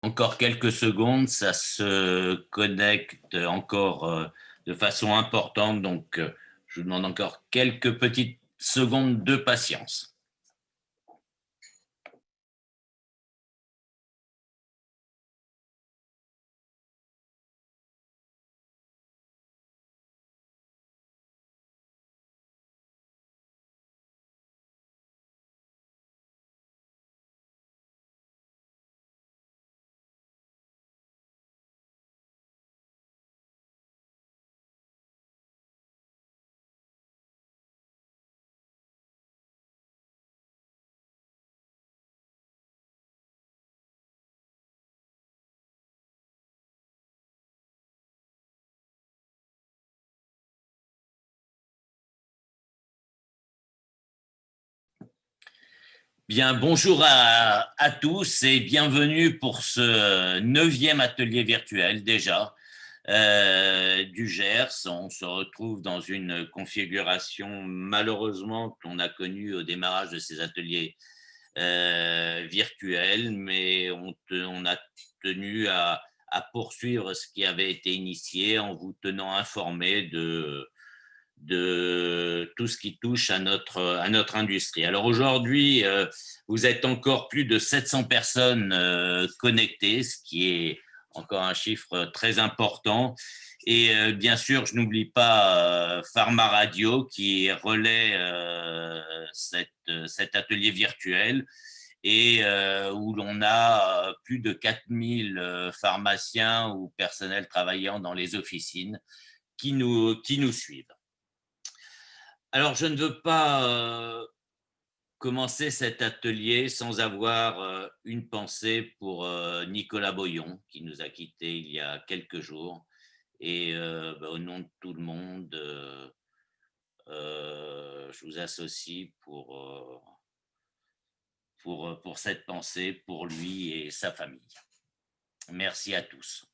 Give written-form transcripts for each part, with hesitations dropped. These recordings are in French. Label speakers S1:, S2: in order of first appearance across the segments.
S1: Encore quelques secondes, ça se connecte encore de façon importante, donc je vous demande encore quelques petites secondes de patience. Bien, bonjour à tous et bienvenue pour ce 9e atelier virtuel déjà du GERS. On se retrouve dans une configuration malheureusement qu'on a connue au démarrage de ces ateliers virtuels, mais on a tenu à poursuivre ce qui avait été initié en vous tenant informé de tout ce qui touche à notre industrie. Alors aujourd'hui, vous êtes encore plus de 700 personnes connectées, ce qui est encore un chiffre très important. Et bien sûr, je n'oublie pas Pharma Radio qui relaie cet atelier virtuel et où l'on a plus de 4000 pharmaciens ou personnels travaillant dans les officines qui nous suivent. Alors, je ne veux pas commencer cet atelier sans avoir une pensée pour Nicolas Boyon, qui nous a quittés il y a quelques jours. Et au nom de tout le monde, je vous associe pour cette pensée, pour lui et sa famille. Merci à tous.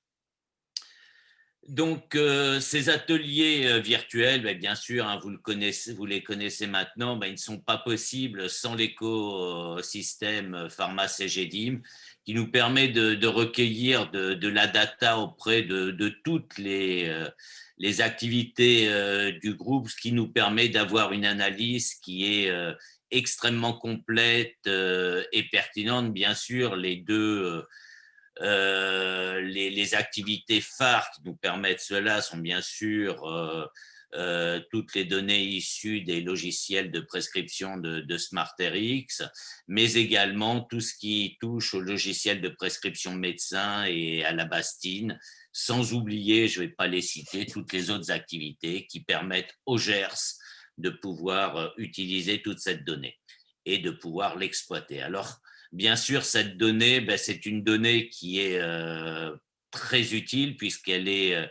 S1: Donc, ces ateliers virtuels, bien sûr, hein, vous les connaissez maintenant, ils ne sont pas possibles sans l'écosystème Pharma-CGDIM qui nous permet de recueillir de la data auprès de toutes les activités du groupe, ce qui nous permet d'avoir une analyse qui est extrêmement complète et pertinente. Bien sûr, les activités phares qui nous permettent cela sont bien sûr toutes les données issues des logiciels de prescription de SmartRx, mais également tout ce qui touche au logiciel de prescription médecin et à la Bastine, sans oublier, je ne vais pas les citer, toutes les autres activités qui permettent au GERS de pouvoir utiliser toute cette donnée et de pouvoir l'exploiter. Alors, bien sûr, cette donnée, c'est une donnée qui est très utile puisqu'elle est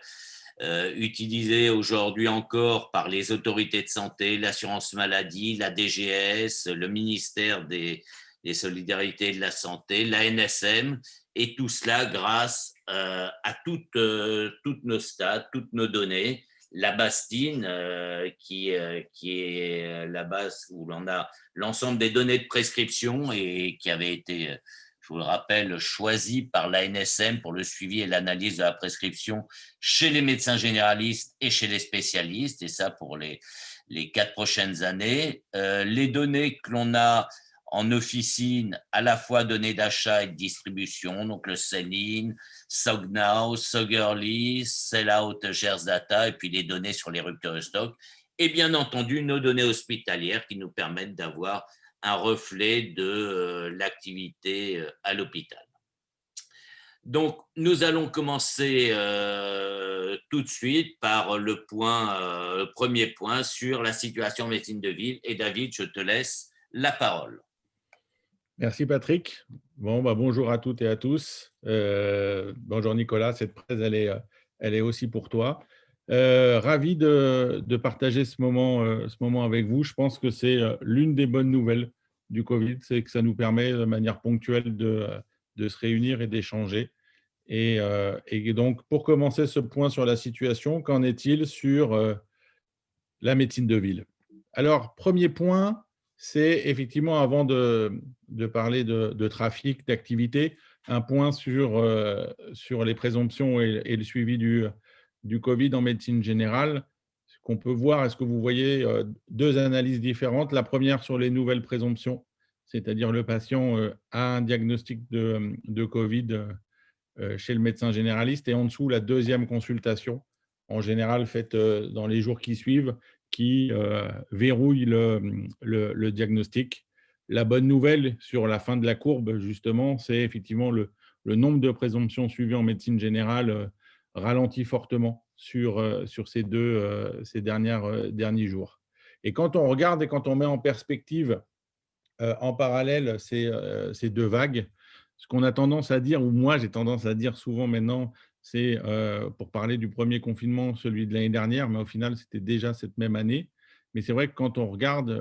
S1: utilisée aujourd'hui encore par les autorités de santé, l'assurance maladie, la DGS, le ministère des Solidarités et de la Santé, la NSM, et tout cela grâce à toutes nos stats, toutes nos données. La Bastine, qui est la base où l'on a l'ensemble des données de prescription et qui avait été, je vous le rappelle, choisi par l'ANSM pour le suivi et l'analyse de la prescription chez les médecins généralistes et chez les spécialistes, et ça pour les 4 prochaines années. Les données que l'on a en officine, à la fois données d'achat et de distribution, donc le sell-in, SogNow, Sogerly, Sell-out Gers Data, et puis les données sur les ruptures de stock, et bien entendu nos données hospitalières qui nous permettent d'avoir un reflet de l'activité à l'hôpital. Donc, nous allons commencer tout de suite par le premier point sur la situation en médecine de ville. Et David, je te laisse la parole.
S2: Merci Patrick. Bonjour à toutes et à tous. Bonjour Nicolas, cette presse, elle est aussi pour toi. Ravi de partager ce moment avec vous. Je pense que c'est l'une des bonnes nouvelles du Covid, c'est que ça nous permet de manière ponctuelle de se réunir et d'échanger. Et donc, pour commencer ce point sur la situation, qu'en est-il sur la médecine de ville? Alors, premier point, c'est effectivement, avant de parler de trafic, d'activité, un point sur les présomptions et le suivi du Covid en médecine générale. Ce qu'on peut voir, est-ce que vous voyez deux analyses différentes? La première sur les nouvelles présomptions, c'est-à-dire le patient a un diagnostic de Covid chez le médecin généraliste, et en dessous, la deuxième consultation, en général faite dans les jours qui suivent, qui verrouille le diagnostic. La bonne nouvelle sur la fin de la courbe, justement, c'est effectivement le nombre de présomptions suivies en médecine générale ralentit fortement sur ces derniers jours. Et quand on regarde et quand on met en perspective en parallèle ces deux vagues, ce qu'on a tendance à dire, ou moi j'ai tendance à dire souvent maintenant, c'est pour parler du premier confinement, celui de l'année dernière, mais au final c'était déjà cette même année. Mais c'est vrai que quand on regarde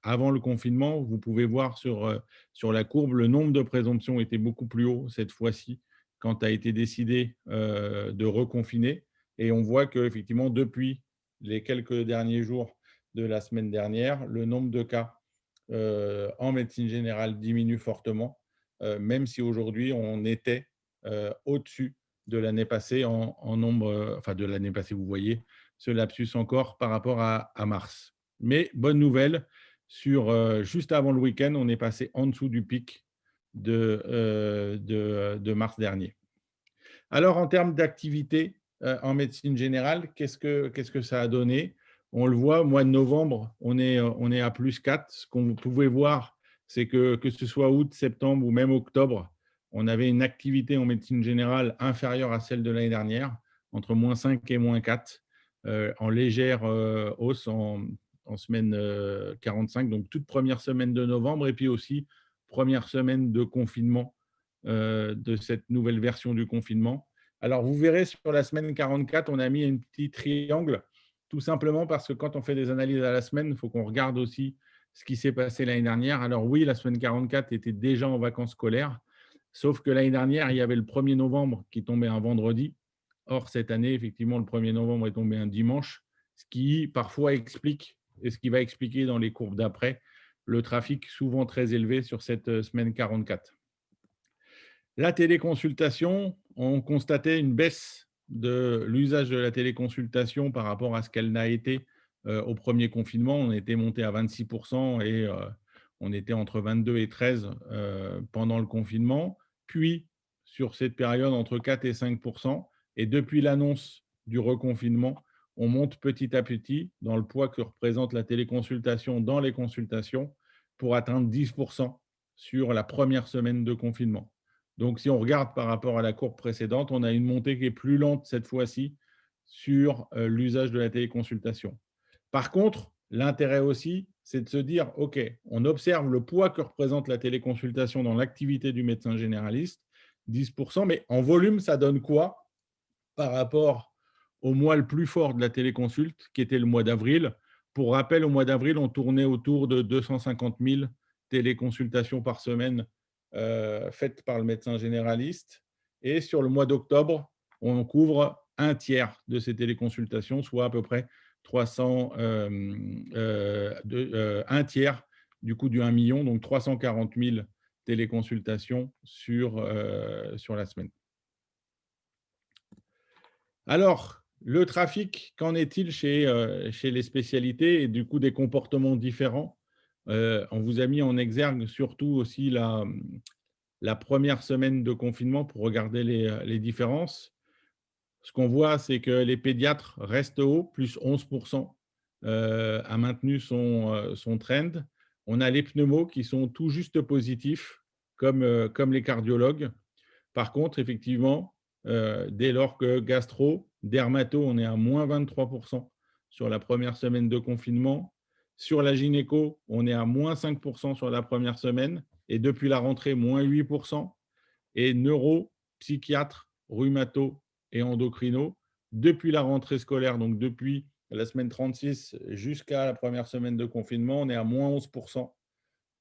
S2: avant le confinement, vous pouvez voir sur la courbe, le nombre de présomptions était beaucoup plus haut cette fois-ci quand a été décidé de reconfiner. Et on voit qu'effectivement, depuis les quelques derniers jours de la semaine dernière, le nombre de cas en médecine générale diminue fortement, même si aujourd'hui on était au-dessus de l'année passée en nombre, enfin de l'année passée, vous voyez ce lapsus encore par rapport à mars. Mais bonne nouvelle, juste avant le week-end, on est passé en dessous du pic de mars dernier. Alors, en termes d'activité en médecine générale, qu'est-ce que ça a donné? On le voit, mois de novembre, on est à plus 4. Ce qu'on pouvait voir, c'est que ce soit août, septembre ou même octobre, on avait une activité en médecine générale inférieure à celle de l'année dernière, entre moins 5 et moins 4, en légère hausse en semaine 45, donc toute première semaine de novembre, et puis aussi première semaine de confinement de cette nouvelle version du confinement. Alors, vous verrez sur la semaine 44, on a mis un petit triangle, tout simplement parce que quand on fait des analyses à la semaine, il faut qu'on regarde aussi ce qui s'est passé l'année dernière. Alors oui, la semaine 44 était déjà en vacances scolaires, sauf que l'année dernière, il y avait le 1er novembre qui tombait un vendredi. Or, cette année, effectivement, le 1er novembre est tombé un dimanche, ce qui parfois explique, et ce qui va expliquer dans les courbes d'après, le trafic souvent très élevé sur cette semaine 44. La téléconsultation, on constatait une baisse de l'usage de la téléconsultation par rapport à ce qu'elle n'a été au premier confinement. On était monté à 26% et on était entre 22 et 13 pendant le confinement. Puis, sur cette période, entre 4 et 5%. Et depuis l'annonce du reconfinement, on monte petit à petit dans le poids que représente la téléconsultation dans les consultations pour atteindre 10% sur la première semaine de confinement. Donc, si on regarde par rapport à la courbe précédente, on a une montée qui est plus lente cette fois-ci sur l'usage de la téléconsultation. Par contre, l'intérêt aussi, c'est de se dire, OK, on observe le poids que représente la téléconsultation dans l'activité du médecin généraliste, 10%, mais en volume, ça donne quoi par rapport au mois le plus fort de la téléconsulte, qui était le mois d'avril? Pour rappel, au mois d'avril, on tournait autour de 250 000 téléconsultations par semaine faites par le médecin généraliste. Et sur le mois d'octobre, on couvre un tiers de ces téléconsultations, soit à peu près 300, un tiers du coût du 1 million, donc 340 000 téléconsultations sur la semaine. Alors, le trafic, qu'en est-il chez les spécialités et du coup des comportements différents? On vous a mis en exergue surtout aussi la première semaine de confinement pour regarder les différences. Ce qu'on voit, c'est que les pédiatres restent hauts, plus 11%, a maintenu son trend. On a les pneumos qui sont tout juste positifs, comme les cardiologues. Par contre, effectivement, dès lors que gastro, dermato, on est à moins 23% sur la première semaine de confinement. Sur la gynéco, on est à moins 5% sur la première semaine. Et depuis la rentrée, moins 8%. Et neuro, psychiatre, rhumato et endocrino, depuis la rentrée scolaire, donc depuis la semaine 36 jusqu'à la première semaine de confinement, on est à moins 11%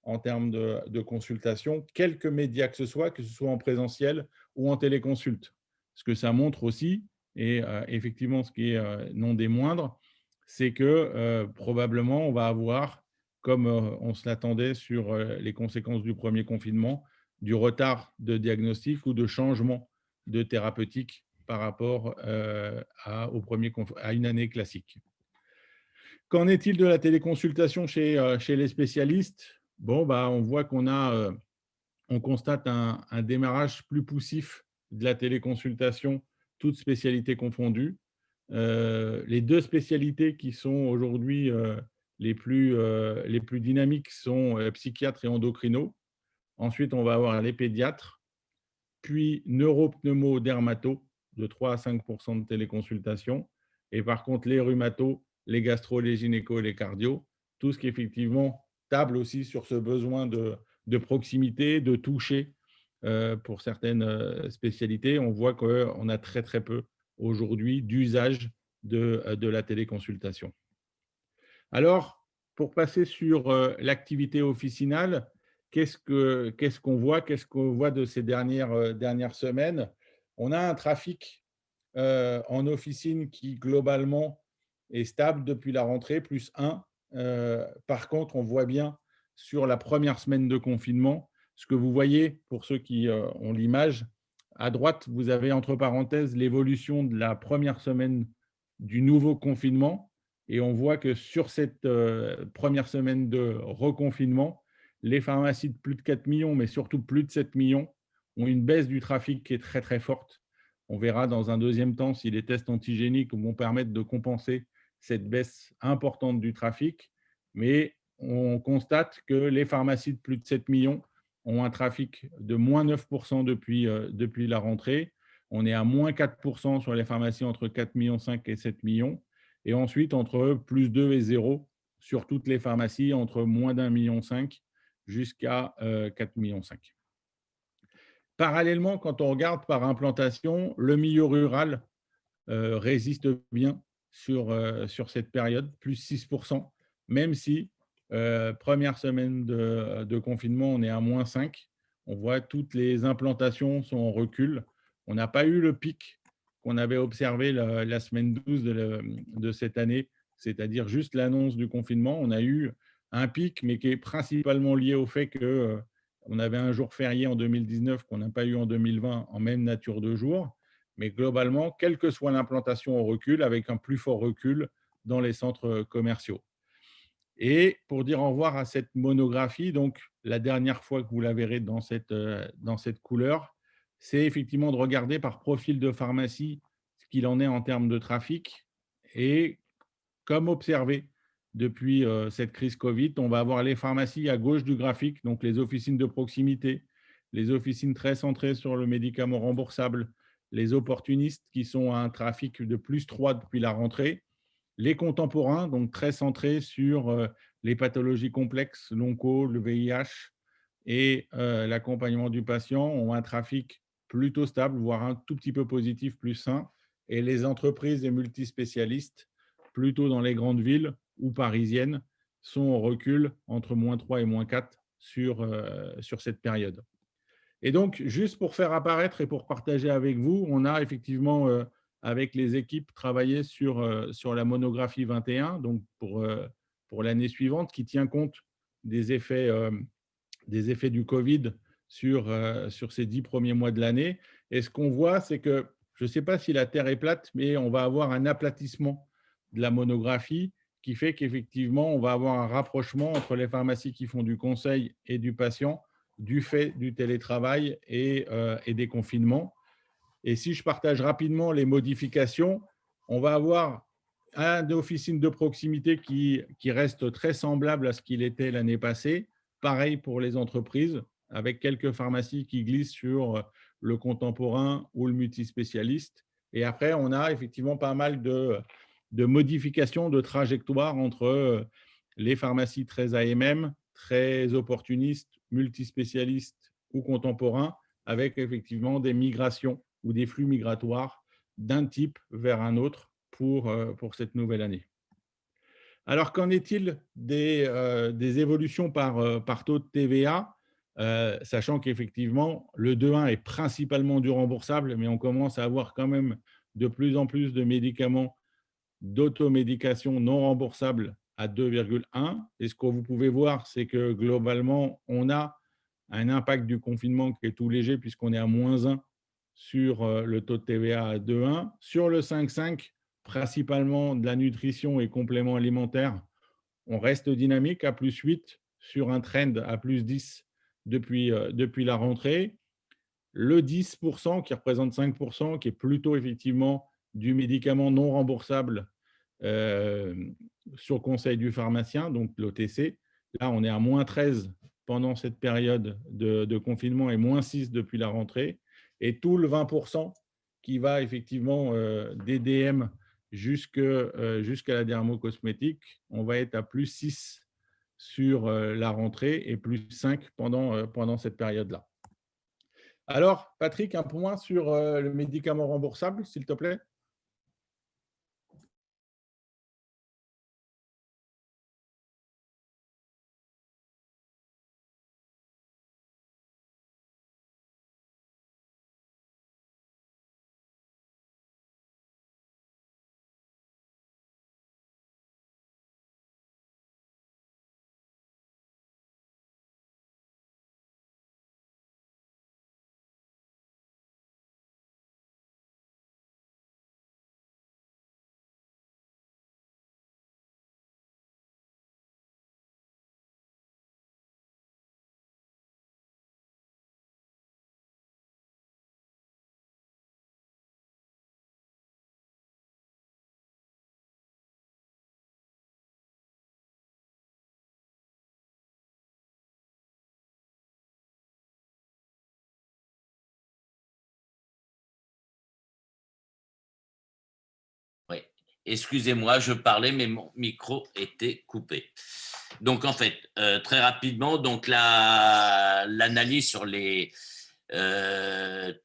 S2: en termes de consultation, quelque médias que ce soit en présentiel ou en téléconsulte. Ce que ça montre aussi, et effectivement ce qui est non des moindres, c'est que probablement on va avoir, comme on se l'attendait sur les conséquences du premier confinement, du retard de diagnostic ou de changement de thérapeutique par rapport à une année classique. Qu'en est-il de la téléconsultation chez les spécialistes? Bon, bah, on voit on constate un démarrage plus poussif de la téléconsultation, toutes spécialités confondues. Les deux spécialités qui sont aujourd'hui les plus dynamiques sont psychiatre et endocrino. Ensuite, on va avoir les pédiatres, puis neuro, pneumo, dermato, de 3 à 5 de téléconsultation. Et par contre, les rhumatos, les gastro, les gynéco, les cardio, tout ce qui effectivement table aussi sur ce besoin de proximité, de toucher pour certaines spécialités. On voit qu'on a très, très peu aujourd'hui d'usage de la téléconsultation. Alors, pour passer sur l'activité officinale, qu'est-ce qu'on voit? Qu'est-ce qu'on voit de ces dernières semaines? On a un trafic en officine qui, globalement, est stable depuis la rentrée, plus 1. Par contre, on voit bien sur la première semaine de confinement, ce que vous voyez, pour ceux qui ont l'image, à droite, vous avez entre parenthèses l'évolution de la première semaine du nouveau confinement. Et on voit que sur cette première semaine de reconfinement, les pharmacies de plus de 4 millions, mais surtout plus de 7 millions, ont une baisse du trafic qui est très, très forte. On verra dans un deuxième temps si les tests antigéniques vont permettre de compenser cette baisse importante du trafic. Mais on constate que les pharmacies de plus de 7 millions ont un trafic de moins 9% depuis la rentrée. On est à moins 4% sur les pharmacies entre 4,5 millions et 7 millions. Et ensuite, entre plus 2 et 0 sur toutes les pharmacies, entre moins d'1,5 million jusqu'à 4,5 millions. Parallèlement, quand on regarde par implantation, le milieu rural résiste bien sur cette période, plus 6%, même si première semaine de confinement, on est à moins 5. On voit toutes les implantations sont en recul. On n'a pas eu le pic qu'on avait observé la semaine 12 de cette année, c'est-à-dire juste l'annonce du confinement. On a eu un pic, mais qui est principalement lié au fait que on avait un jour férié en 2019 qu'on n'a pas eu en 2020 en même nature de jour. Mais globalement, quelle que soit l'implantation, on recule avec un plus fort recul dans les centres commerciaux. Et pour dire au revoir à cette monographie, donc la dernière fois que vous la verrez dans cette couleur, c'est effectivement de regarder par profil de pharmacie ce qu'il en est en termes de trafic. Et comme observé depuis cette crise Covid, on va avoir les pharmacies à gauche du graphique, donc les officines de proximité, les officines très centrées sur le médicament remboursable, les opportunistes qui sont à un trafic de plus 3 depuis la rentrée, les contemporains, donc très centrés sur les pathologies complexes, l'onco, le VIH et l'accompagnement du patient, ont un trafic plutôt stable, voire un tout petit peu positif, plus 1. Et les entreprises et multispécialistes, plutôt dans les grandes villes ou parisiennes, sont en recul entre moins 3 et moins 4 sur cette période. Et donc, juste pour faire apparaître et pour partager avec vous, on a effectivement, avec les équipes, travaillé sur la monographie 21, donc pour l'année suivante, qui tient compte des effets du Covid sur ces 10 premiers mois de l'année. Et ce qu'on voit, c'est que, je ne sais pas si la Terre est plate, mais on va avoir un aplatissement de la monographie qui fait qu'effectivement, on va avoir un rapprochement entre les pharmacies qui font du conseil et du patient du fait du télétravail et des confinements. Et si je partage rapidement les modifications, on va avoir un officine de proximité qui reste très semblable à ce qu'il était l'année passée. Pareil pour les entreprises, avec quelques pharmacies qui glissent sur le contemporain ou le multispécialiste. Et après, on a effectivement pas mal de modifications de trajectoire entre les pharmacies très AMM, très opportunistes, multispécialistes ou contemporains, avec effectivement des migrations ou des flux migratoires d'un type vers un autre pour cette nouvelle année. Alors, qu'en est-il des évolutions par taux de TVA, sachant qu'effectivement, le 2.1 est principalement du remboursable, mais on commence à avoir quand même de plus en plus de médicaments d'automédication non remboursables à 2,1. Et ce que vous pouvez voir, c'est que globalement, on a un impact du confinement qui est tout léger puisqu'on est à -1 sur le taux de TVA à 2,1. Sur le 5,5, principalement de la nutrition et compléments alimentaires, on reste dynamique à +8 sur un trend à +10 depuis la rentrée. Le 10% qui représente 5%, qui est plutôt effectivement du médicament non remboursable sur conseil du pharmacien, donc l'OTC. Là, on est à -13 pendant cette période de confinement et -6 depuis la rentrée. Et tout le 20% qui va effectivement d'EDM jusqu'à la dermocosmétique, on va être à +6 sur la rentrée et +5 pendant cette période-là. Alors, Patrick, un point sur le médicament remboursable, s'il te plaît.
S1: Oui. Excusez-moi, je parlais, mais mon micro était coupé. Donc, en fait, très rapidement, donc l'analyse sur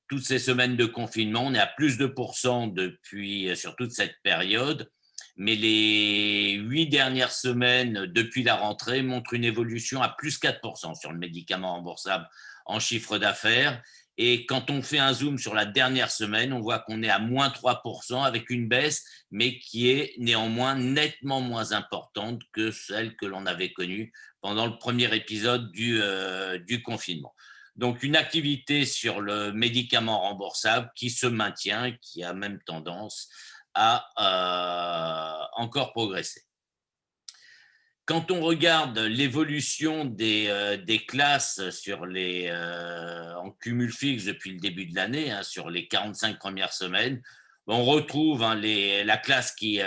S1: toutes ces semaines de confinement, on est à plus de % depuis, sur toute cette période, mais les 8 dernières semaines depuis la rentrée montrent une évolution à plus 4% sur le médicament remboursable en chiffre d'affaires. Et quand on fait un zoom sur la dernière semaine, on voit qu'on est à -3% avec une baisse, mais qui est néanmoins nettement moins importante que celle que l'on avait connue pendant le premier épisode du confinement. Donc, une activité sur le médicament remboursable qui se maintient, qui a même tendance à encore progresser. Quand on regarde l'évolution des classes en cumul fixe depuis le début de l'année, hein, sur les 45 premières semaines, on retrouve la classe qui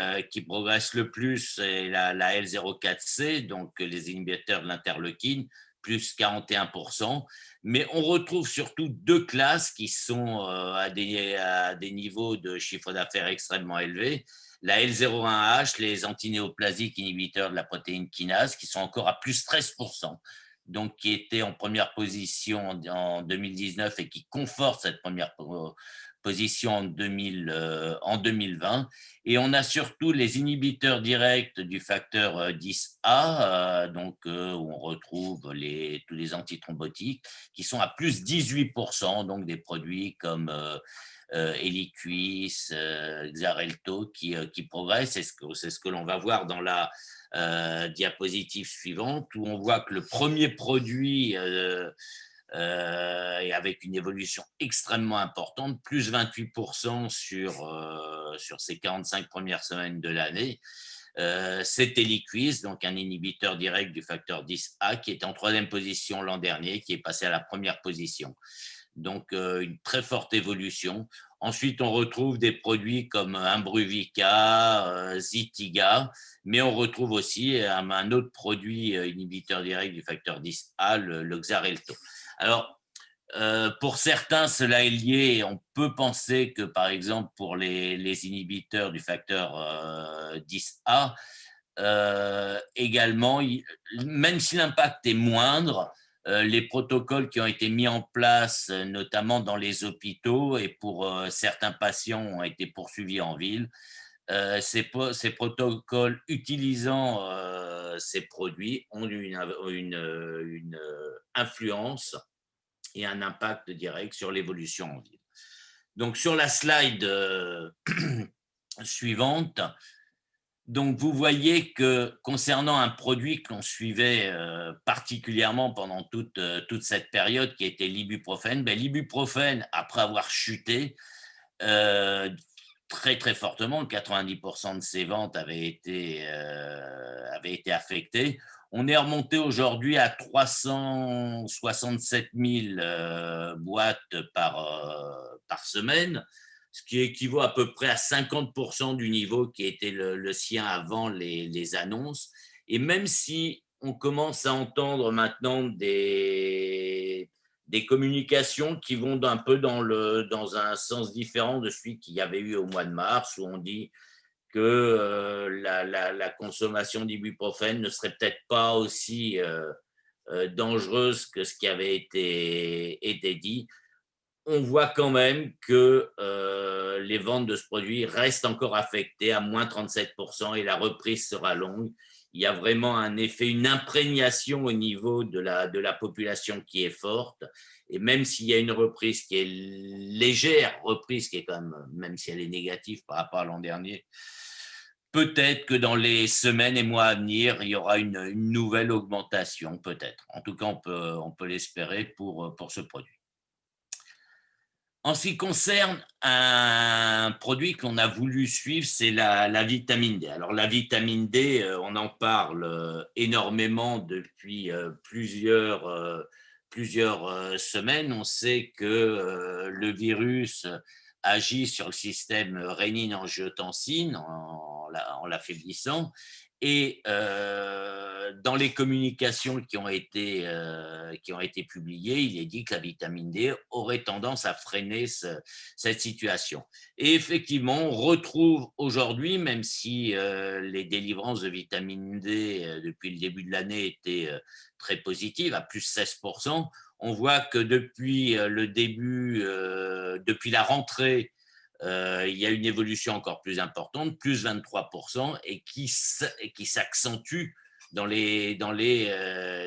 S1: progresse le plus, c'est la L04C, donc les inhibiteurs de l'interleukine, plus 41%. Mais on retrouve surtout deux classes qui sont à des niveaux de chiffre d'affaires extrêmement élevés. La L01H, les antinéoplasiques inhibiteurs de la protéine kinase, qui sont encore à plus 13%, donc qui étaient en première position en 2019 et qui confortent cette première position en 2020. Et on a surtout les inhibiteurs directs du facteur 10A, où on retrouve tous les antithrombotiques, qui sont à plus 18%, donc des produits comme Eliquis, Xarelto qui progressent. C'est ce que l'on va voir dans la diapositive suivante, où on voit que le premier produit et avec une évolution extrêmement importante, plus 28% sur ces 45 premières semaines de l'année. C'est Eliquis, donc un inhibiteur direct du facteur 10A, qui est en troisième position l'an dernier, qui est passé à la première position. Donc, une très forte évolution. Ensuite, on retrouve des produits comme Imbruvica, Zytiga, mais on retrouve aussi un autre produit inhibiteur direct du facteur 10A, le Xarelto. Alors, pour certains, cela est lié. On peut penser que, par exemple, pour les inhibiteurs du facteur 10A, également, même si l'impact est moindre, les protocoles qui ont été mis en place, notamment dans les hôpitaux et pour certains patients ont été poursuivis en ville. Ces protocoles utilisant ces produits ont une influence et un impact direct sur l'évolution en ville. Donc, sur la slide suivante, Donc, vous voyez que concernant un produit que l'on suivait particulièrement pendant toute cette période, qui était l'ibuprofène, ben, l'ibuprofène, après avoir chuté très très fortement, 90% de ses ventes avaient été affectées. On est remonté aujourd'hui à 367 000 boîtes par semaine, ce qui équivaut à peu près à 50% du niveau qui était le sien avant les annonces. Et même si on commence à entendre maintenant des communications qui vont un peu dans un sens différent de celui qu'il y avait eu au mois de mars, où on dit que la consommation d'ibuprofène ne serait peut-être pas aussi dangereuse que ce qui avait été dit. On voit quand même que les ventes de ce produit restent encore affectées à moins 37% et la reprise sera longue. Il y a vraiment un effet, une imprégnation au niveau de la population qui est forte. Et même s'il y a une reprise qui est légère, reprise qui est quand même si elle est négative par rapport à l'an dernier, peut-être que dans les semaines et mois à venir, il y aura une nouvelle augmentation, peut-être. En tout cas, on peut l'espérer pour ce produit. En ce qui concerne un produit qu'on a voulu suivre, c'est la vitamine D. Alors la vitamine D, on en parle énormément depuis plusieurs semaines. On sait que le virus agit sur le système rénine-angiotensine en l'affaiblissant. Et dans les communications qui ont été publiées, il est dit que la vitamine D aurait tendance à freiner cette situation. Et effectivement, on retrouve aujourd'hui, même si les délivrances de vitamine D depuis le début de l'année étaient très positives, à plus 16%, on voit que depuis depuis la rentrée, il y a une évolution encore plus importante, plus 23%, et qui s'accentue dans les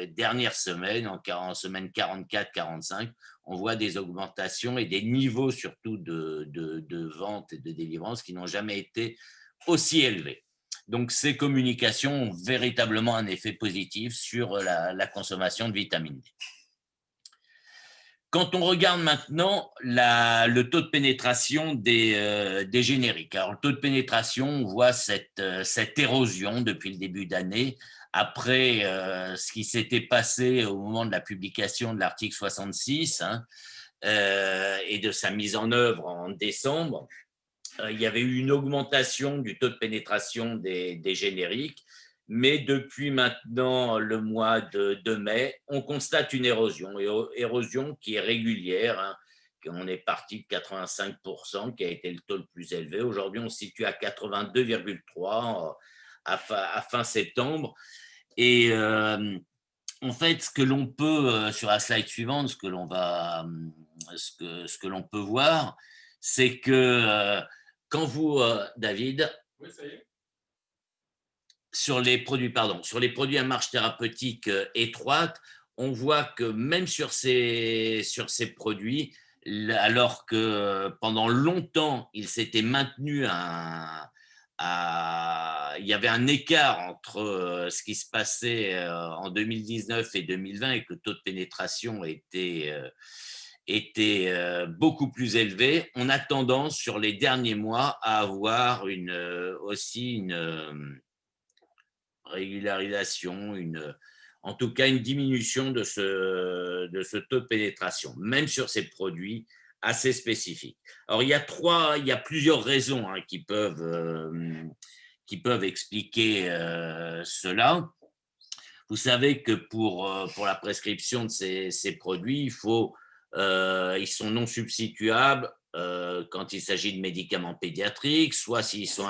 S1: dernières semaines, en semaine 44-45. On voit des augmentations et des niveaux surtout de vente et de délivrance qui n'ont jamais été aussi élevés. Donc, ces communications ont véritablement un effet positif sur la consommation de vitamine D. Quand on regarde maintenant le taux de pénétration des génériques, alors le taux de pénétration, on voit cette érosion depuis le début d'année, après ce qui s'était passé au moment de la publication de l'article 66 et de sa mise en œuvre en décembre. Il y avait eu une augmentation du taux de pénétration des génériques, mais depuis maintenant le mois de mai, on constate une érosion qui est régulière. On est parti de 85%, qui a été le taux le plus élevé. Aujourd'hui, on se situe à 82,3% à fin septembre. Et en fait, ce que l'on peut, sur la slide suivante, ce que l'on peut voir, c'est que quand vous, David,
S2: oui, ça y est.
S1: sur les produits à marge thérapeutique étroite, on voit que même sur ces produits, alors que pendant longtemps, il s'était maintenu il y avait un écart entre ce qui se passait en 2019 et 2020 et que le taux de pénétration était beaucoup plus élevé. On a tendance sur les derniers mois à avoir aussi une régularisation, en tout cas une diminution de ce taux de pénétration, même sur ces produits assez spécifiques. Alors, il y a plusieurs raisons qui peuvent expliquer cela. Vous savez que pour la prescription de ces produits, ils sont non substituables quand il s'agit de médicaments pédiatriques, soit s'ils sont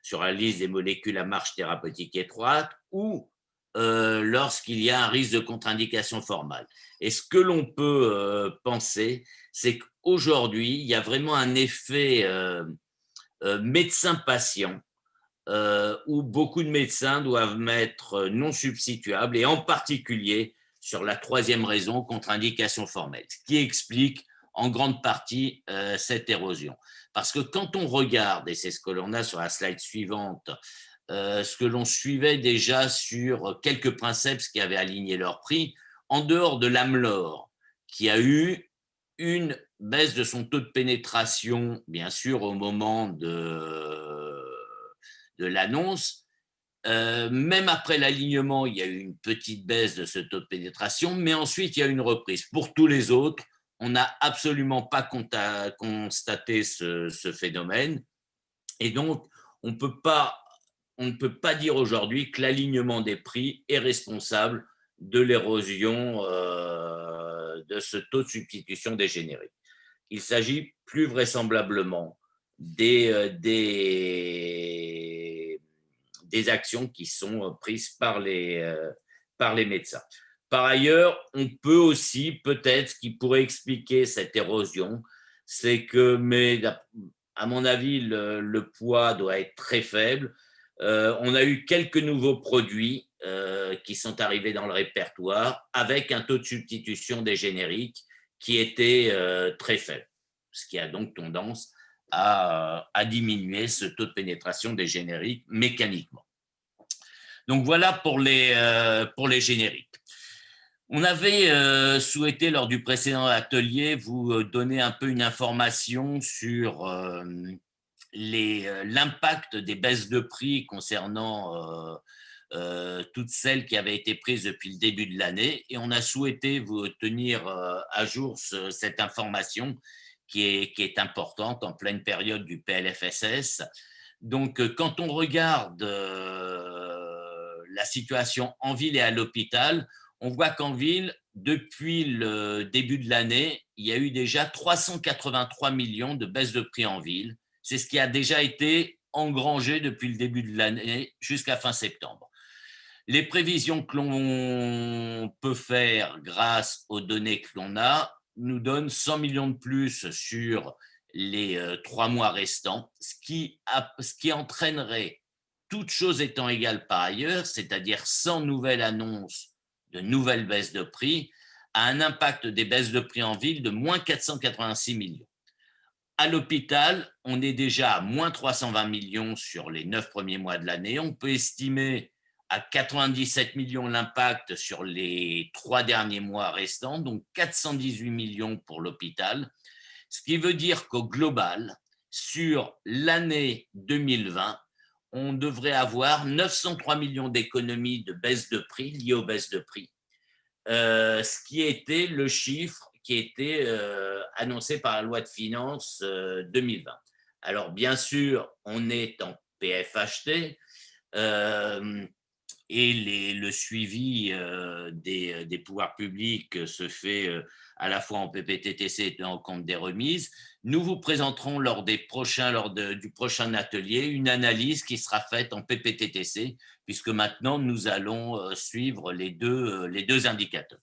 S1: sur la liste des molécules à marge thérapeutique étroite, ou lorsqu'il y a un risque de contre-indication formale. Et ce que l'on peut penser, c'est qu'aujourd'hui, il y a vraiment un effet médecin-patient où beaucoup de médecins doivent mettre non substituables, et en particulier sur la troisième raison, contre-indication formelle, ce qui explique en grande partie cette érosion. Parce que quand on regarde, et c'est ce que l'on a sur la slide suivante, ce que l'on suivait déjà sur quelques princeps qui avaient aligné leur prix, en dehors de l'Amlor, qui a eu une baisse de son taux de pénétration, bien sûr, au moment de l'annonce. Même après l'alignement, il y a eu une petite baisse de ce taux de pénétration, mais ensuite, il y a eu une reprise. Pour tous les autres, on n'a absolument pas constaté ce phénomène. Et donc, on ne peut pas dire aujourd'hui que l'alignement des prix est responsable de l'érosion de ce taux de substitution des génériques. Il s'agit plus vraisemblablement des actions qui sont prises par les médecins. Par ailleurs, on peut aussi, peut-être, ce qui pourrait expliquer cette érosion, c'est que, mais à mon avis, le poids doit être très faible. On a eu quelques nouveaux produits qui sont arrivés dans le répertoire avec un taux de substitution des génériques qui était très faible, ce qui a donc tendance à diminuer ce taux de pénétration des génériques mécaniquement. Donc voilà pour les génériques. On avait souhaité lors du précédent atelier vous donner un peu une information sur l'impact des baisses de prix concernant toutes celles qui avaient été prises depuis le début de l'année, et on a souhaité vous tenir à jour cette information qui est importante en pleine période du PLFSS. Donc, quand on regarde la situation en ville et à l'hôpital, on voit qu'en ville, depuis le début de l'année, il y a eu déjà 383 millions de baisses de prix en ville. C'est ce qui a déjà été engrangé depuis le début de l'année jusqu'à fin septembre. Les prévisions que l'on peut faire grâce aux données que l'on a nous donnent 100 millions de plus sur les 3 mois restants, ce qui entraînerait, toutes choses étant égales par ailleurs, c'est-à-dire sans nouvelle annonce de nouvelles baisses de prix, a un impact des baisses de prix en ville de moins 486 millions. À l'hôpital, on est déjà à moins 320 millions sur les 9 premiers mois de l'année. On peut estimer à 97 millions l'impact sur les 3 derniers mois restants, donc 418 millions pour l'hôpital. Ce qui veut dire qu'au global, sur l'année 2020, on devrait avoir 903 millions d'économies de baisse de prix liées aux baisses de prix, ce qui était le chiffre qui était annoncé par la loi de finances 2020. Alors, bien sûr, on est en PFHT et le suivi des pouvoirs publics se fait à la fois en PPTTC et en compte des remises. Nous vous présenterons lors du prochain atelier une analyse qui sera faite en PPTTC, puisque maintenant nous allons suivre les deux indicateurs.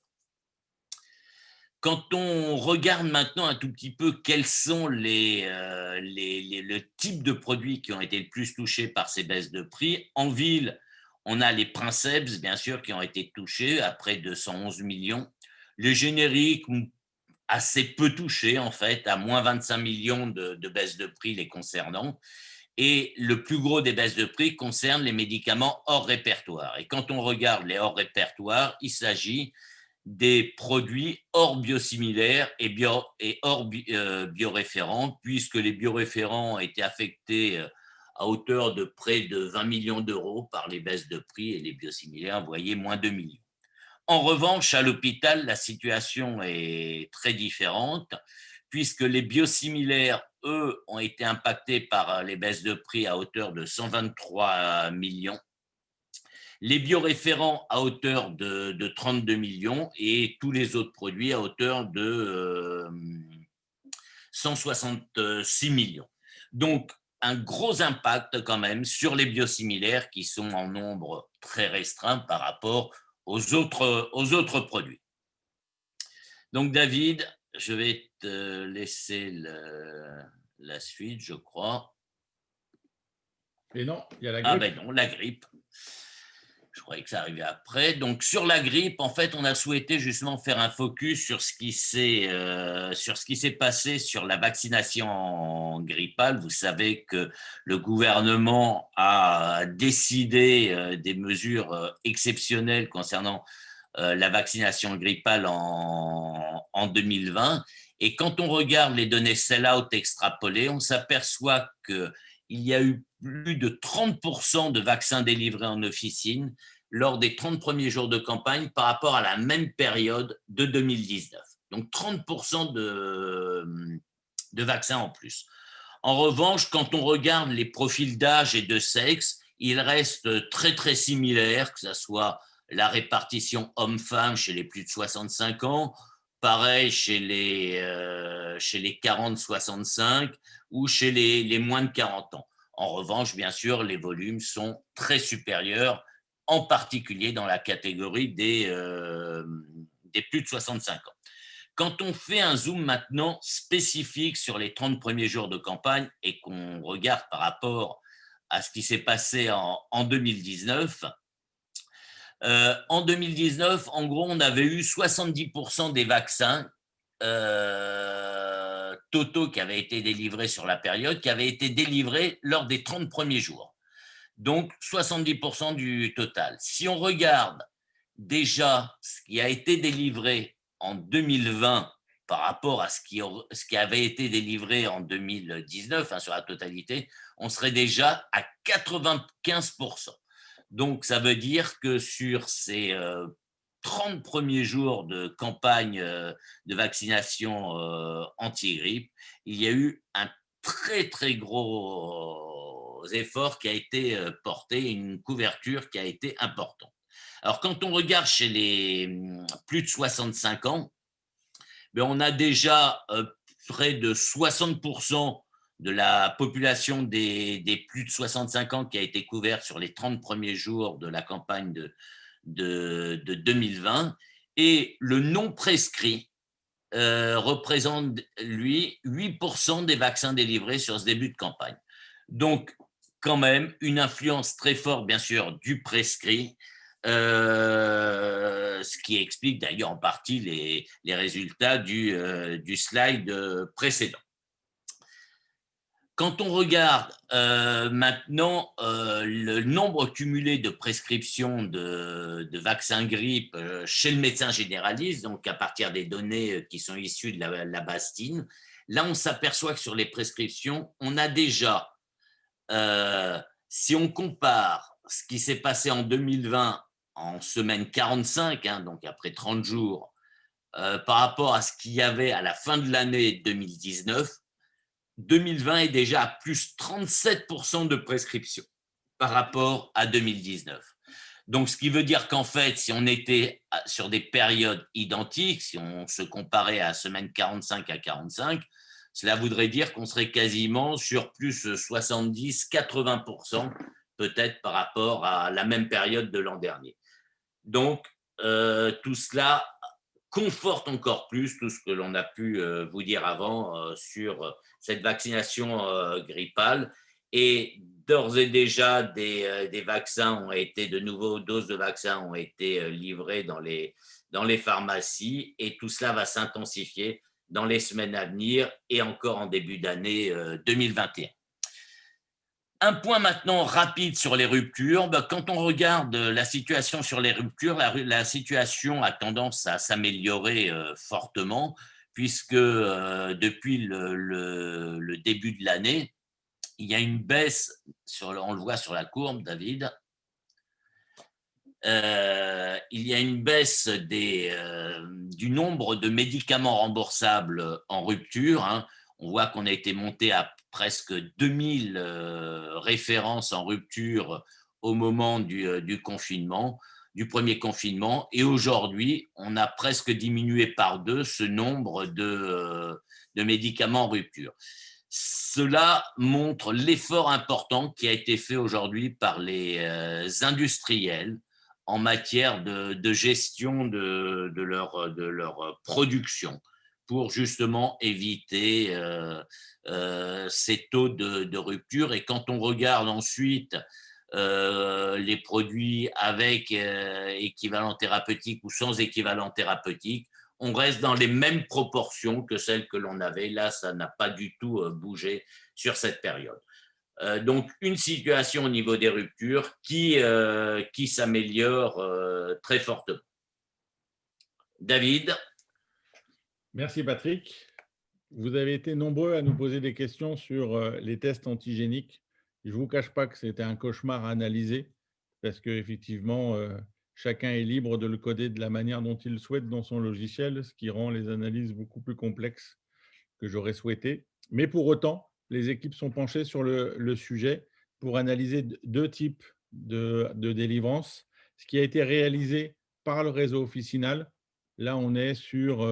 S1: Quand on regarde maintenant un tout petit peu quels sont le type de produits qui ont été le plus touchés par ces baisses de prix, en ville, on a les princeps, bien sûr, qui ont été touchés à près de 111 millions. Les génériques, assez peu touchés, en fait, à moins 25 millions de baisses de prix les concernant. Et le plus gros des baisses de prix concerne les médicaments hors répertoire. Et quand on regarde les hors répertoire, il s'agit des produits hors biosimilaires et hors bioréférents, puisque les bioréférents ont été affectés à hauteur de près de 20 millions d'euros par les baisses de prix, et les biosimilaires, vous voyez, moins 2 millions. En revanche, à l'hôpital, la situation est très différente, puisque les biosimilaires, eux, ont été impactés par les baisses de prix à hauteur de 123 millions. Les bioréférents à hauteur de 32 millions et tous les autres produits à hauteur de 166 millions. Donc, un gros impact quand même sur les biosimilaires qui sont en nombre très restreint par rapport aux autres produits. Donc, David, je vais te laisser la suite, je crois.
S2: Et non, il y a la
S1: Ah
S2: grippe.
S1: ben non, la grippe. Je croyais que ça arrivait après. Donc, sur la grippe, en fait, on a souhaité justement faire un focus sur ce qui s'est passé sur la vaccination grippale. Vous savez que le gouvernement a décidé des mesures exceptionnelles concernant la vaccination grippale en 2020. Et quand on regarde les données sell-out extrapolées, on s'aperçoit qu'il y a eu plus de 30% de vaccins délivrés en officine lors des 30 premiers jours de campagne par rapport à la même période de 2019. Donc 30% de vaccins en plus. En revanche, quand on regarde les profils d'âge et de sexe, ils restent très très similaires, que ce soit la répartition homme-femme chez les plus de 65 ans, pareil chez les 40-65 ou chez les moins de 40 ans. En revanche, bien sûr, les volumes sont très supérieurs, en particulier dans la catégorie des plus de 65 ans. Quand on fait un zoom maintenant spécifique sur les 30 premiers jours de campagne et qu'on regarde par rapport à ce qui s'est passé en 2019, en 2019, en gros, on avait eu 70% des vaccins totaux qui avaient été délivrés sur la période, qui avaient été délivrés lors des 30 premiers jours. Donc, 70% du total. Si on regarde déjà ce qui a été délivré en 2020 par rapport à ce qui avait été délivré en 2019, sur la totalité, on serait déjà à 95%. Donc, ça veut dire que sur ces 30 premiers jours de campagne de vaccination anti-grippe, il y a eu un très, très gros effort qui a été porté, une couverture qui a été importante. Alors, quand on regarde chez les plus de 65 ans, ben, on a déjà près de 60% de la population des plus de 65 ans qui a été couverte sur les 30 premiers jours de la campagne de 2020. Et le non prescrit représente, lui, 8% des vaccins délivrés sur ce début de campagne. Donc, quand même, une influence très forte, bien sûr, du prescrit, ce qui explique d'ailleurs en partie les résultats du slide précédent. Quand on regarde maintenant le nombre cumulé de prescriptions de vaccins grippe chez le médecin généraliste, donc à partir des données qui sont issues de la Bastine, là on s'aperçoit que sur les prescriptions, on a déjà, si on compare ce qui s'est passé en 2020 en semaine 45, donc après 30 jours, par rapport à ce qu'il y avait à la fin de l'année 2019, 2020 est déjà à plus 37% de prescription par rapport à 2019. Donc, ce qui veut dire qu'en fait, si on était sur des périodes identiques, si on se comparait à semaine 45 à 45, cela voudrait dire qu'on serait quasiment sur plus 70-80% peut-être par rapport à la même période de l'an dernier. Donc, tout cela conforte encore plus tout ce que l'on a pu vous dire avant sur cette vaccination grippale. Et d'ores et déjà, des vaccins ont été, de nouveaux doses de vaccins ont été livrées dans les pharmacies, et tout cela va s'intensifier dans les semaines à venir et encore en début d'année 2021. Un point maintenant rapide sur les ruptures. Quand on regarde la situation sur les ruptures, la situation a tendance à s'améliorer fortement, puisque depuis le début de l'année, il y a une baisse, on le voit sur la courbe, David, il y a une baisse du nombre de médicaments remboursables en rupture. On voit qu'on a été monté à presque 2000 références en rupture au moment du confinement, du premier confinement. Et aujourd'hui, on a presque diminué par 2 ce nombre de médicaments en rupture. Cela montre l'effort important qui a été fait aujourd'hui par les industriels en matière de gestion de leur production pour justement éviter ces taux de rupture. Et quand on regarde ensuite les produits avec équivalent thérapeutique ou sans équivalent thérapeutique, on reste dans les mêmes proportions que celles que l'on avait. Là, ça n'a pas du tout bougé sur cette période. Donc, une situation au niveau des ruptures qui s'améliore très fortement. David?
S2: Merci Patrick. Vous avez été nombreux à nous poser des questions sur les tests antigéniques. Je ne vous cache pas que c'était un cauchemar à analyser parce qu'effectivement, chacun est libre de le coder de la manière dont il le souhaite dans son logiciel, ce qui rend les analyses beaucoup plus complexes que j'aurais souhaité. Mais pour autant, les équipes sont penchées sur le sujet pour analyser deux types de délivrance. Ce qui a été réalisé par le réseau officinal, là, on est sur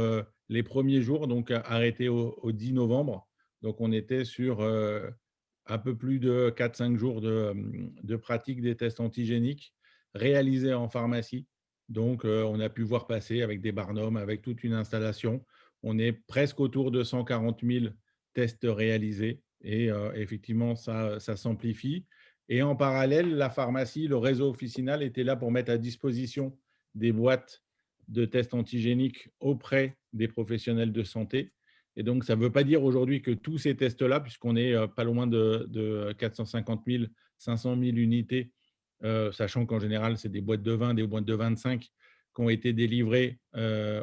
S2: les premiers jours, donc arrêté au 10 novembre. Donc, on était sur un peu plus de 4-5 jours de pratique des tests antigéniques réalisés en pharmacie. Donc, on a pu voir passer avec des barnums, avec toute une installation. On est presque autour de 140 000 tests réalisés et effectivement, ça s'amplifie. Et en parallèle, la pharmacie, le réseau officinal était là pour mettre à disposition des boîtes de tests antigéniques auprès des professionnels de santé. Et donc, ça ne veut pas dire aujourd'hui que tous ces tests-là, puisqu'on est pas loin de 450 000, 500 000 unités, sachant qu'en général, c'est des boîtes de 20, des boîtes de 25 qui ont été délivrées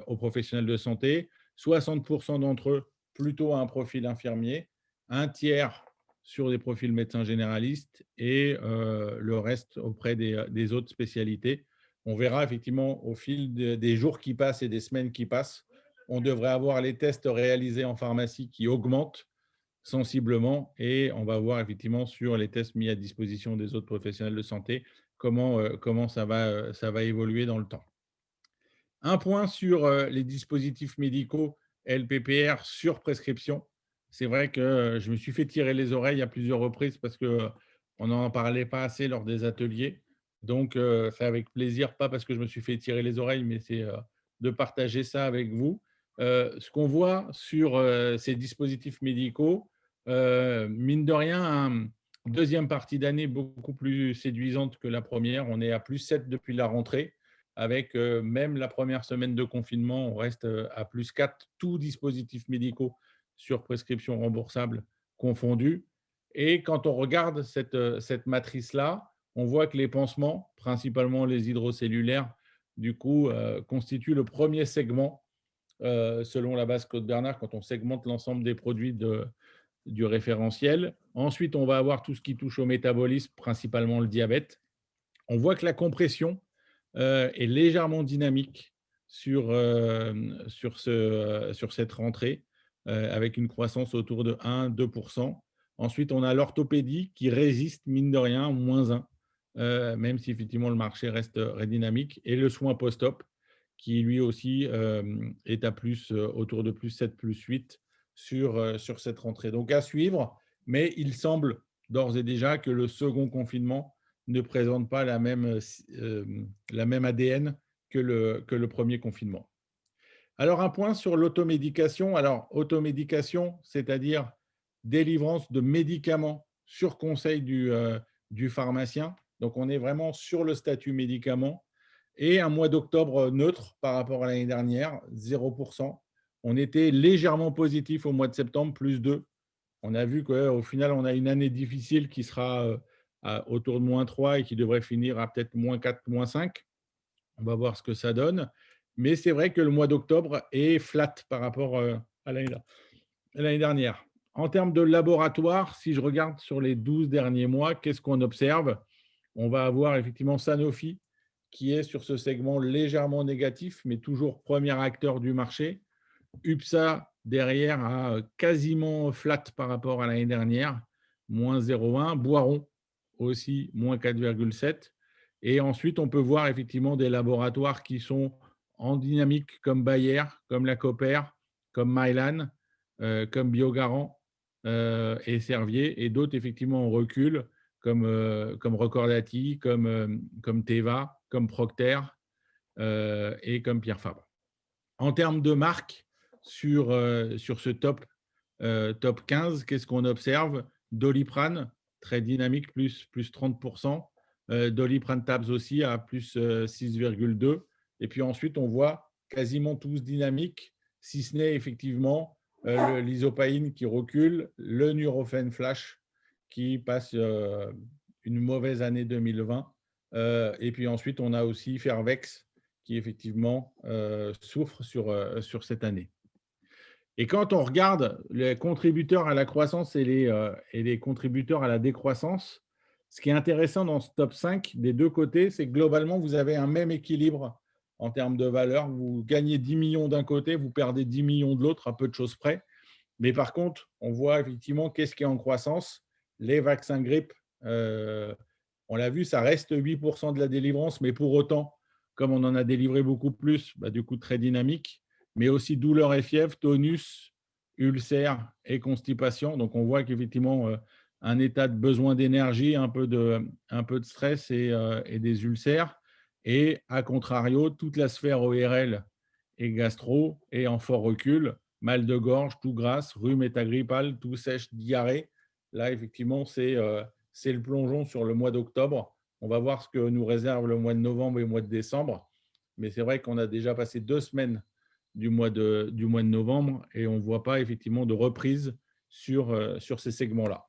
S2: aux professionnels de santé. 60% d'entre eux plutôt à un profil infirmier, un tiers sur des profils médecins généralistes et le reste auprès des autres spécialités. On verra effectivement au fil des jours qui passent et des semaines qui passent, on devrait avoir les tests réalisés en pharmacie qui augmentent sensiblement et on va voir effectivement sur les tests mis à disposition des autres professionnels de santé comment ça va évoluer dans le temps. Un point sur les dispositifs médicaux LPPR sur prescription. C'est vrai que je me suis fait tirer les oreilles à plusieurs reprises parce qu'on n'en parlait pas assez lors des ateliers. Donc, c'est avec plaisir, pas parce que je me suis fait tirer les oreilles, mais c'est de partager ça avec vous. Ce qu'on voit sur ces dispositifs médicaux, mine de rien, deuxième partie d'année beaucoup plus séduisante que la première. On est à plus 7 depuis la rentrée avec même la première semaine de confinement, on reste à plus 4, tous dispositifs médicaux sur prescription remboursable confondus. Et quand on regarde cette matrice-là, on voit que les pansements, principalement les hydrocellulaires, du coup, constituent le premier segment, selon la base Claude Bernard, quand on segmente l'ensemble des produits du référentiel. Ensuite, on va avoir tout ce qui touche au métabolisme, principalement le diabète. On voit que la compression est légèrement dynamique sur cette rentrée, avec une croissance autour de 1-2%. Ensuite, on a l'orthopédie qui résiste, mine de rien, -1, même si effectivement le marché reste dynamique, et le soin post-op qui lui aussi est à autour de +7, +8 sur cette rentrée. Donc à suivre, mais il semble d'ores et déjà que le second confinement ne présente pas la même ADN que le premier confinement. Alors, un point sur l'automédication. Alors, automédication, c'est-à-dire délivrance de médicaments sur conseil du pharmacien. Donc, on est vraiment sur le statut médicament. Et un mois d'octobre neutre par rapport à l'année dernière, 0%. On était légèrement positif au mois de septembre, +2. On a vu qu'au final, on a une année difficile qui sera autour de -3 et qui devrait finir à peut-être -4, -5. On va voir ce que ça donne. Mais c'est vrai que le mois d'octobre est flat par rapport à l'année dernière. En termes de laboratoire, si je regarde sur les 12 derniers mois, qu'est-ce qu'on observe? On va avoir effectivement Sanofi qui est sur ce segment légèrement négatif, mais toujours premier acteur du marché. UPSA derrière a quasiment flat par rapport à l'année dernière, -0,1. Boiron aussi, -4,7. Et ensuite, on peut voir effectivement des laboratoires qui sont en dynamique comme Bayer, comme la Cooper, comme Mylan, comme Biogarant et Servier, et d'autres effectivement en recul comme Recordati, comme Teva, comme Procter et comme Pierre Fabre. En termes de marques, sur ce top 15, qu'est-ce qu'on observe? Doliprane, très dynamique, plus 30%. Doliprane aussi à plus 6,2. Et puis ensuite, on voit quasiment tous dynamiques, si ce n'est effectivement l'isopaïne qui recule, le Nurofen Flash qui passe une mauvaise année 2020. Et puis ensuite, on a aussi Fervex qui effectivement souffre sur cette année. Et quand on regarde les contributeurs à la croissance et les contributeurs à la décroissance, ce qui est intéressant dans ce top 5 des deux côtés, c'est que globalement, vous avez un même équilibre en termes de valeur. Vous gagnez 10 millions d'un côté, vous perdez 10 millions de l'autre, à peu de choses près. Mais par contre, on voit effectivement qu'est-ce qui est en croissance. Les vaccins grippe, on l'a vu, ça reste 8% de la délivrance, mais pour autant, comme on en a délivré beaucoup plus, du coup très dynamique, mais aussi douleur et fièvre, tonus, ulcère et constipation. Donc, on voit qu'effectivement, un état de besoin d'énergie, un peu de stress et des ulcères. Et à contrario, toute la sphère ORL et gastro est en fort recul. Mal de gorge, toux grasse, rhume étagrippal, toux sèche, diarrhée. Là, effectivement, c'est le plongeon sur le mois d'octobre. On va voir ce que nous réserve le mois de novembre et le mois de décembre. Mais c'est vrai qu'on a déjà passé 2 semaines du mois de novembre et on ne voit pas effectivement de reprise sur ces segments-là.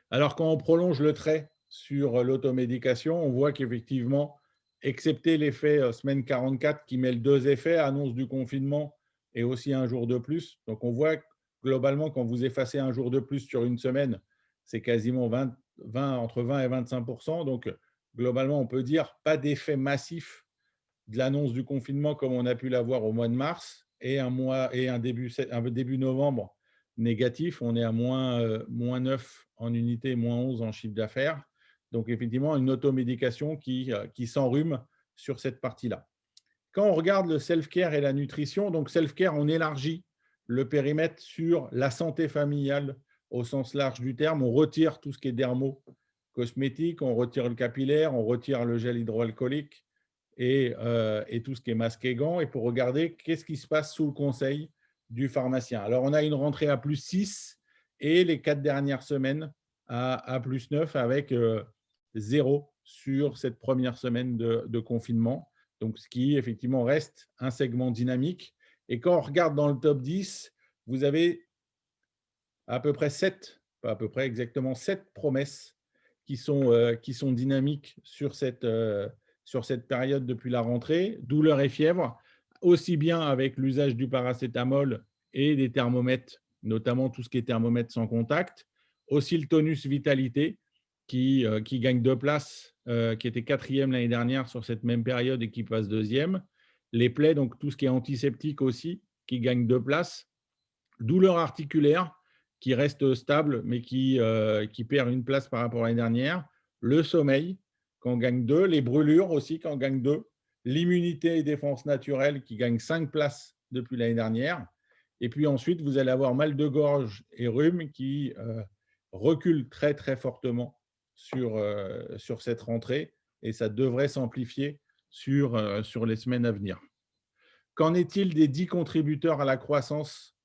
S2: Alors, quand on prolonge le trait sur l'automédication, on voit qu'effectivement, excepté l'effet semaine 44 qui mêle 2 effets, annonce du confinement et aussi un jour de plus. Donc, on voit globalement, quand vous effacez un jour de plus sur une semaine, c'est quasiment entre 20 et 25%. Donc, globalement, on peut dire pas d'effet massif de l'annonce du confinement comme on a pu l'avoir au mois de mars et un début novembre négatif. On est à moins 9 en unité, moins 11 en chiffre d'affaires. Donc, effectivement, une automédication qui s'enrhume sur cette partie-là. Quand on regarde le self-care et la nutrition, donc self-care, on élargit le périmètre sur la santé familiale au sens large du terme. On retire tout ce qui est dermo cosmétique, on retire le capillaire, on retire le gel hydroalcoolique et tout ce qui est masque et gants, et pour regarder qu'est-ce qui se passe sous le conseil du pharmacien. Alors, on a une rentrée à plus 6 et les 4 dernières semaines à plus 9 avec 0 sur cette première semaine de confinement. Donc, ce qui, effectivement, reste un segment dynamique. Et quand on regarde dans le top 10, vous avez à peu près 7, pas à peu près, exactement 7 promesses qui sont dynamiques sur cette période depuis la rentrée. Douleur et fièvre, aussi bien avec l'usage du paracétamol et des thermomètres, notamment tout ce qui est thermomètre sans contact. Aussi le tonus vitalité qui gagne 2 places, qui était 4e l'année dernière sur cette même période et qui passe 2e. Les plaies, donc tout ce qui est antiseptique aussi, qui gagne 2 places. Douleur articulaire, qui reste stable, mais qui perd une place par rapport à l'année dernière. Le sommeil, qui en gagne 2. Les brûlures aussi, qui en gagnent 2. L'immunité et défense naturelle, qui gagne 5 places depuis l'année dernière. Et puis ensuite, vous allez avoir mal de gorge et rhume qui recule très, très fortement sur cette rentrée. Et ça devrait s'amplifier sur les semaines à venir. Qu'en est-il des 10 contributeurs à la croissance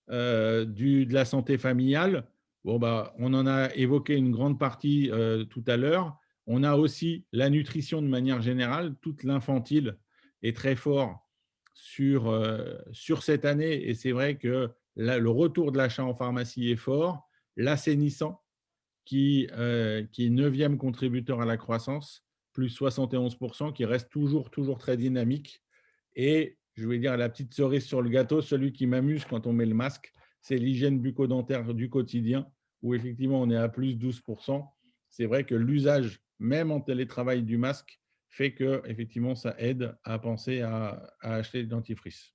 S2: de la santé familiale? Bon, on en a évoqué une grande partie tout à l'heure. On a aussi la nutrition de manière générale. Toute l'infantile est très fort sur cette année. Et c'est vrai que le retour de l'achat en pharmacie est fort. L'assainissant, qui est 9e contributeur à la croissance, plus 71%, qui reste toujours très dynamique. Et je vais dire la petite cerise sur le gâteau, celui qui m'amuse quand on met le masque, c'est l'hygiène bucco-dentaire du quotidien, où effectivement on est à plus 12%. C'est vrai que l'usage, même en télétravail du masque, fait que effectivement ça aide à penser à acheter le dentifrice.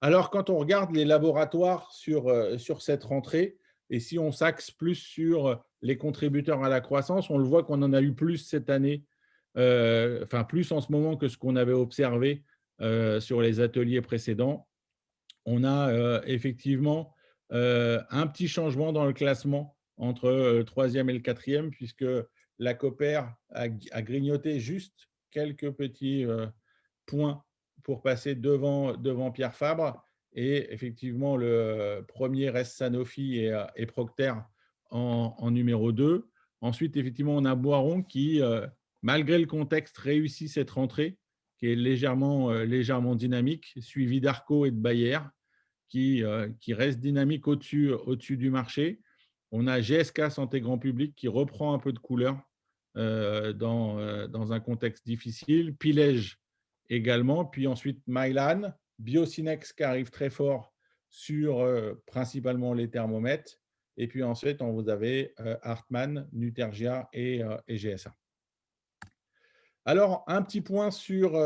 S2: Alors, quand on regarde les laboratoires sur cette rentrée, et si on s'axe plus sur les contributeurs à la croissance, on le voit qu'on en a eu plus cette année, enfin plus en ce moment que ce qu'on avait observé sur les ateliers précédents. On a effectivement un petit changement dans le classement entre le 3e et le 4e, puisque la Cooper a grignoté juste quelques petits points pour passer devant Pierre Fabre. Et effectivement, le premier reste Sanofi et Procter en numéro 2. Ensuite, effectivement, on a Boiron qui, malgré le contexte, réussit cette rentrée qui est légèrement dynamique, suivi d'Arco et de Bayer qui reste dynamique au-dessus du marché. On a GSK Santé Grand Public qui reprend un peu de couleur dans un contexte difficile. Pilège également. Puis ensuite, Mylan, Biocinex qui arrive très fort sur principalement les thermomètres. Et puis ensuite, vous avez Hartmann, Nutergia et GSA. Alors, un petit point sur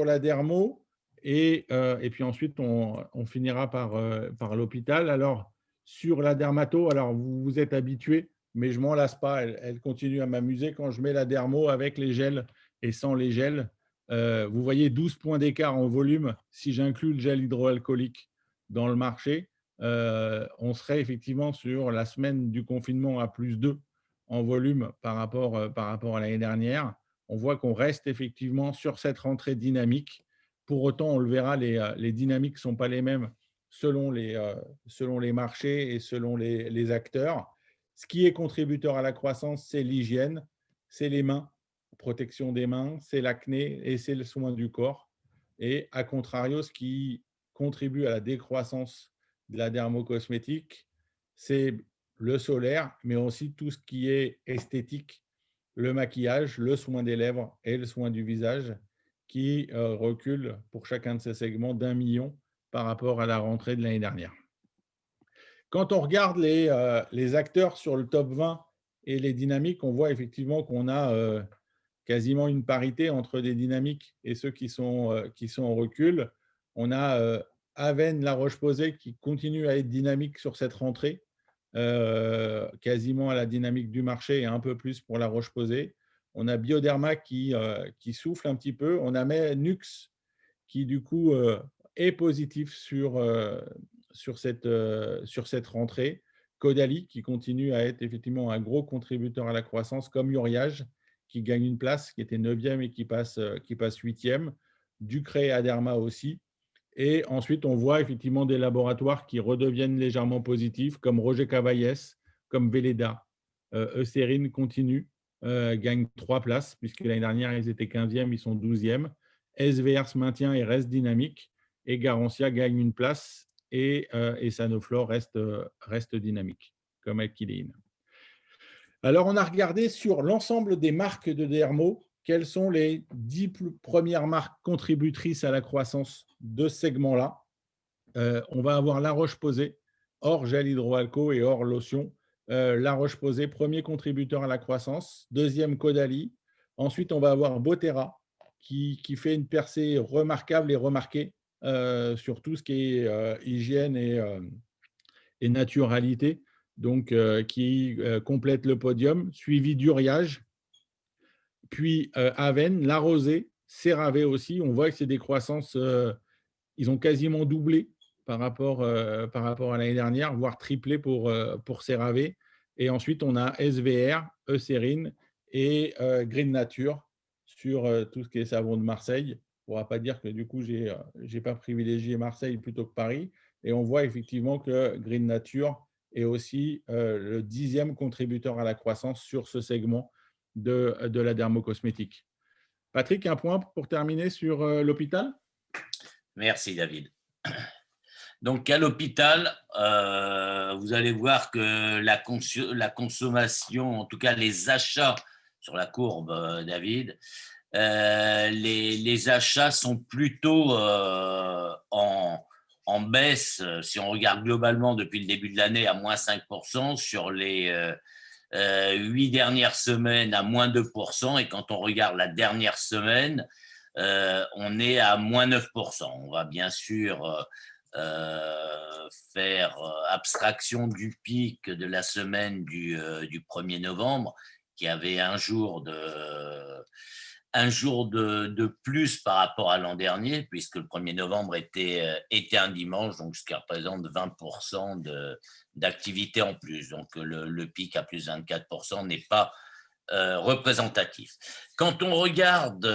S2: la dermo. Et puis ensuite, on finira par l'hôpital. Alors, sur la dermato, alors vous vous êtes habitués, mais je ne m'en lasse pas. Elle continue à m'amuser quand je mets la dermo avec les gels et sans les gels. Vous voyez 12 points d'écart en volume. Si j'inclus le gel hydroalcoolique dans le marché, on serait effectivement sur la semaine du confinement à +2 en volume par rapport à l'année dernière. On voit qu'on reste effectivement sur cette rentrée dynamique. Pour autant, on le verra, les dynamiques ne sont pas les mêmes selon les marchés et selon les acteurs. Ce qui est contributeur à la croissance, c'est l'hygiène, c'est les mains, protection des mains, c'est l'acné et c'est le soin du corps. Et à contrario, ce qui contribue à la décroissance de la dermocosmétique, c'est le solaire, mais aussi tout ce qui est esthétique, le maquillage, le soin des lèvres et le soin du visage qui recule pour chacun de ces segments d'1 million par rapport à la rentrée de l'année dernière. Quand on regarde les acteurs sur le top 20 et les dynamiques, on voit effectivement qu'on a quasiment une parité entre des dynamiques et ceux qui sont en recul. On a Aven, La Roche-Posay qui continue à être dynamique sur cette rentrée, quasiment à la dynamique du marché et un peu plus pour La Roche-Posay. On a Bioderma qui souffle un petit peu. On a Nux qui, du coup, est positif sur cette rentrée. Caudalie qui continue à être effectivement un gros contributeur à la croissance, comme Uriage qui gagne une place, qui était 9e et qui passe 8e. Ducré et Aderma aussi. Et ensuite, on voit effectivement des laboratoires qui redeviennent légèrement positifs, comme Roger Cavaillès, comme Velleda. Eucérine continue, gagne 3 places, puisque l'année dernière, ils étaient 15e, ils sont 12e. SVR se maintient et reste dynamique. Et Garantia gagne une place et Sanoflor reste dynamique, comme Alkyléine. Alors, on a regardé sur l'ensemble des marques de dermo, quelles sont les 10 premières marques contributrices à la croissance de ce segment-là. On va avoir La Roche-Posay, hors gel hydroalco et hors lotion. La Roche-Posay, premier contributeur à la croissance. Deuxième, Caudalie. Ensuite, on va avoir Botera, qui fait une percée remarquable et remarquée sur tout ce qui est hygiène et naturalité, donc qui complète le podium, suivi d'Uriage, puis Aven, La Rosée, CeraVe aussi. On voit que c'est des croissances, ils ont quasiment doublé par rapport à l'année dernière, voire triplé pour CeraVe. Et ensuite, on a SVR, Eucérine et Green Nature sur tout ce qui est savon de Marseille. On ne pourra pas dire que du coup, je n'ai pas privilégié Marseille plutôt que Paris. Et on voit effectivement que Green Nature est aussi le 10e contributeur à la croissance sur ce segment de la dermocosmétique. Patrick, un point pour terminer sur l'hôpital ?
S1: Merci David. Donc à l'hôpital, vous allez voir que la consommation, en tout cas les achats sur la courbe, David, les achats sont plutôt en baisse, si on regarde globalement depuis le début de l'année, à moins 5%, sur les 8 dernières semaines à moins 2%, et quand on regarde la dernière semaine, on est à moins 9%. On va bien sûr faire abstraction du pic de la semaine du 1er novembre, qui avait un jour de plus par rapport à l'an dernier, puisque le 1er novembre était un dimanche, donc ce qui représente 20% d'activité en plus. Donc le pic à plus 24% n'est pas représentatif. Quand on regarde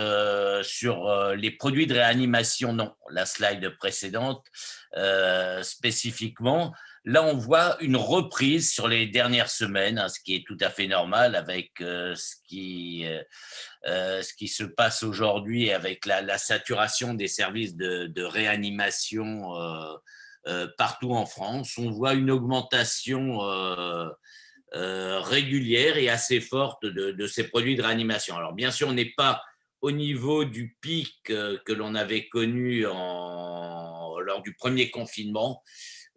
S1: sur les produits de réanimation, non, la slide précédente, spécifiquement, Là, on voit une reprise sur les dernières semaines, hein, ce qui est tout à fait normal avec ce qui se passe aujourd'hui avec la saturation des services de réanimation partout en France. On voit une augmentation régulière et assez forte de ces produits de réanimation. Alors, bien sûr, on n'est pas au niveau du pic que l'on avait connu lors du premier confinement,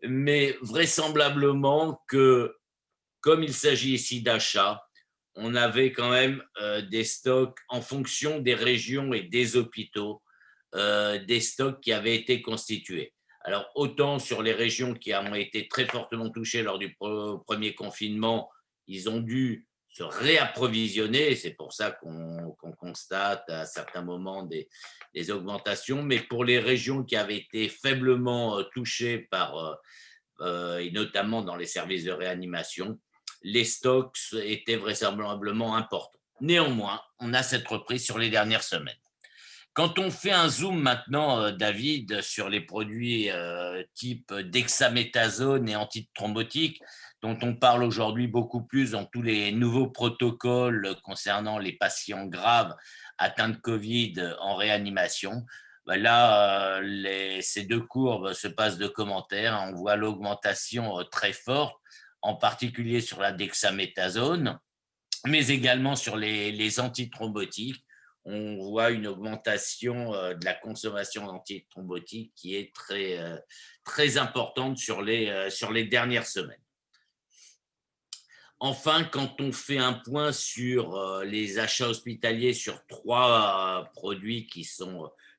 S1: mais vraisemblablement que, comme il s'agit ici d'achats, on avait quand même des stocks en fonction des régions et des hôpitaux, des stocks qui avaient été constitués. Alors, autant sur les régions qui ont été très fortement touchées lors du premier confinement, ils ont dû se réapprovisionner. C'est pour ça qu'on constate à certains moments des augmentations. Mais pour les régions qui avaient été faiblement touchées et notamment dans les services de réanimation, les stocks étaient vraisemblablement importants. Néanmoins, on a cette reprise sur les dernières semaines. Quand on fait un zoom maintenant, David, sur les produits type dexaméthasone et antithrombotique, dont on parle aujourd'hui beaucoup plus dans tous les nouveaux protocoles concernant les patients graves atteints de Covid en réanimation, ben là, ces deux courbes se passent de commentaires. On voit l'augmentation très forte, en particulier sur la dexaméthasone, mais également sur les antithrombotiques. On voit une augmentation de la consommation d'antithrombotiques qui est très importante sur les dernières semaines. Enfin, quand on fait un point sur les achats hospitaliers sur trois produits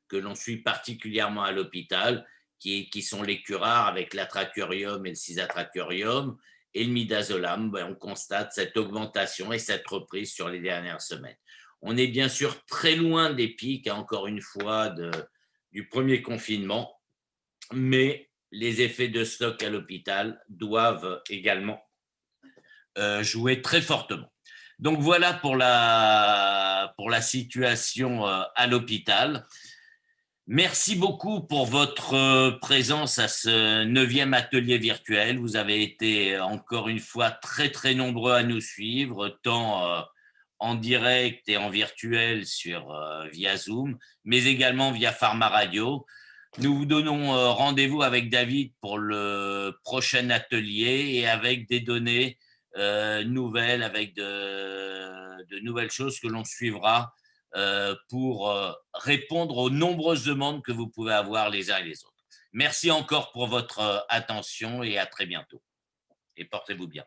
S1: que l'on suit particulièrement à l'hôpital, qui sont les curares avec l'atracurium et le cisatracurium et le midazolam, on constate cette augmentation et cette reprise sur les dernières semaines. On est bien sûr très loin des pics, encore une fois, du premier confinement, mais les effets de stock à l'hôpital doivent également jouer très fortement. Donc voilà pour la situation à l'hôpital. Merci beaucoup pour votre présence à ce 9e atelier virtuel. Vous avez été encore une fois très très nombreux à nous suivre, tant en direct et en virtuel via Zoom, mais également via Pharma Radio. Nous vous donnons rendez-vous avec David pour le prochain atelier et avec des données nouvelles, avec de nouvelles choses que l'on suivra pour répondre aux nombreuses demandes que vous pouvez avoir les uns et les autres. Merci encore pour votre attention et à très bientôt. Et portez-vous bien.